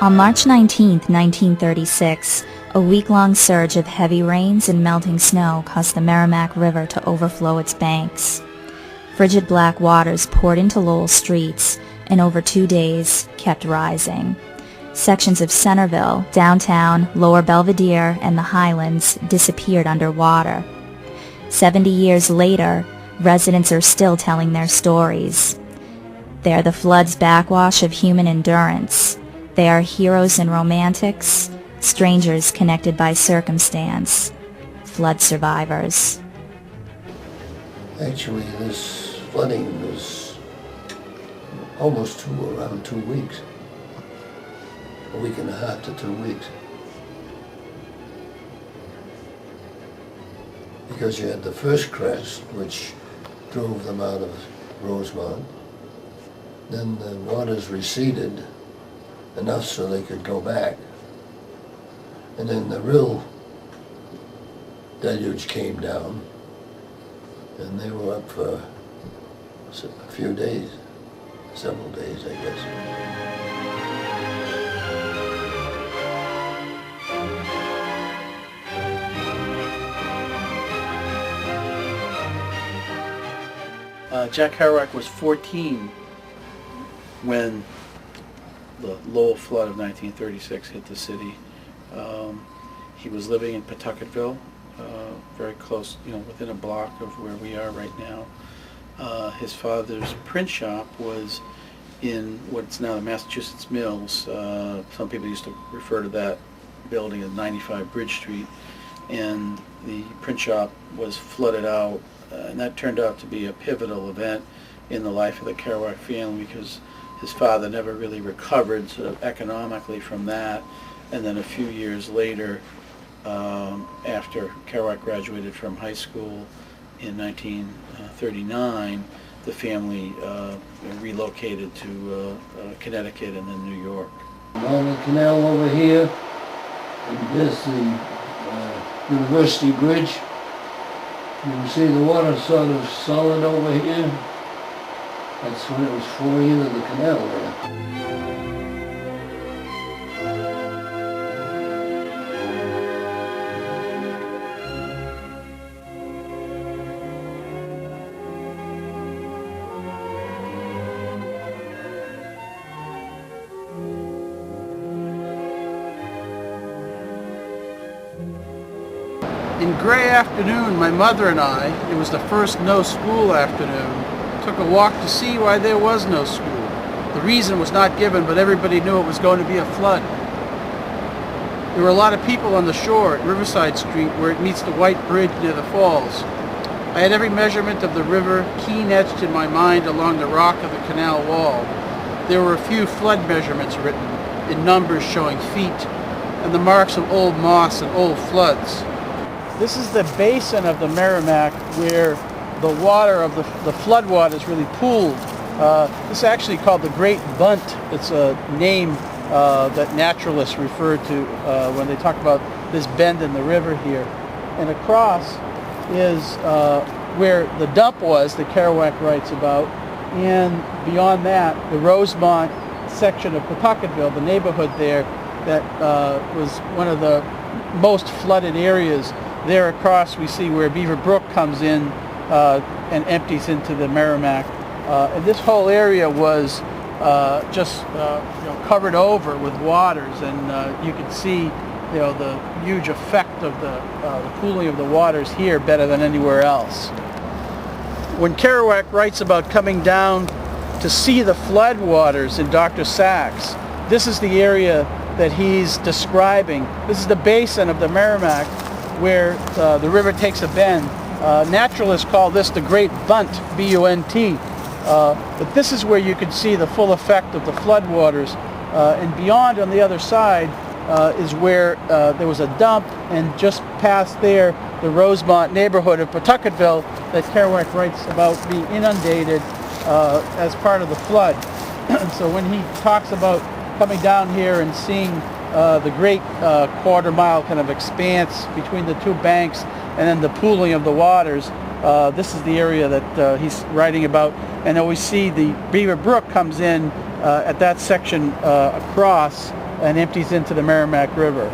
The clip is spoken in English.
On March 19, 1936, a week-long surge of heavy rains and melting snow caused the Merrimack River to overflow its banks. Frigid black waters poured into Lowell streets and over 2 days kept rising. Sections of Centerville, downtown, Lower Belvedere, and the Highlands disappeared underwater. 70 years later, residents are still telling their stories. They are the flood's backwash of human endurance. They are heroes and romantics, strangers connected by circumstance, flood survivors. Actually, this flooding was almost around 2 weeks. A week and a half to 2 weeks. Because you had the first crest, which drove them out of Rosemont. Then the waters receded enough so they could go back. And then the real deluge came down, and they were up for a few days, several days, I guess. Jack Kerouac was 14 when the Lowell flood of 1936 hit the city. He was living in Pawtucketville, very close, within a block of where we are right now. His father's print shop was in what's now the Massachusetts Mills. Some people used to refer to that building as 95 Bridge Street, and the print shop was flooded out, and that turned out to be a pivotal event in the life of the Kerouac family because his father never really recovered sort of economically from that. And then a few years later, after Kerouac graduated from high school in 1939, the family relocated to Connecticut and then New York. On the canal over here, and there's the University Bridge. You can see the water sort of solid over here. That's when it was flowing into the canal there. In gray afternoon, my mother and I, it was the first no school afternoon, took a walk to see why there was no school. The reason was not given, but everybody knew it was going to be a flood. There were a lot of people on the shore at Riverside Street where it meets the white bridge near the falls. I had every measurement of the river keen etched in my mind along the rock of the canal wall. There were a few flood measurements written, in numbers showing feet, and the marks of old moss and old floods. This is the basin of the Merrimack where the water of the flood waters really pooled. This is actually called the Great Bunt. It's a name that naturalists refer to when they talk about this bend in the river here. And across is where the dump was that Kerouac writes about. And beyond that, the Rosemont section of Pawtucketville, the neighborhood there, that was one of the most flooded areas. There across we see where Beaver Brook comes in and empties into the Merrimack. And this whole area was just covered over with waters, and you can see the huge effect of the pooling of the waters here better than anywhere else. When Kerouac writes about coming down to see the flood waters in Dr. Sachs, this is the area that he's describing. This is the basin of the Merrimack where the river takes a bend. Naturalists call this the Great Bunt, B-U-N-T. But this is where you can see the full effect of the floodwaters. And beyond on the other side is where there was a dump, and just past there, the Rosemont neighborhood of Pawtucketville that Kerouac writes about being inundated as part of the flood. So when he talks about coming down here and seeing the great quarter-mile kind of expanse between the two banks and then the pooling of the waters, this is the area that he's writing about. And then we see the Beaver Brook comes in at that section across and empties into the Merrimack River.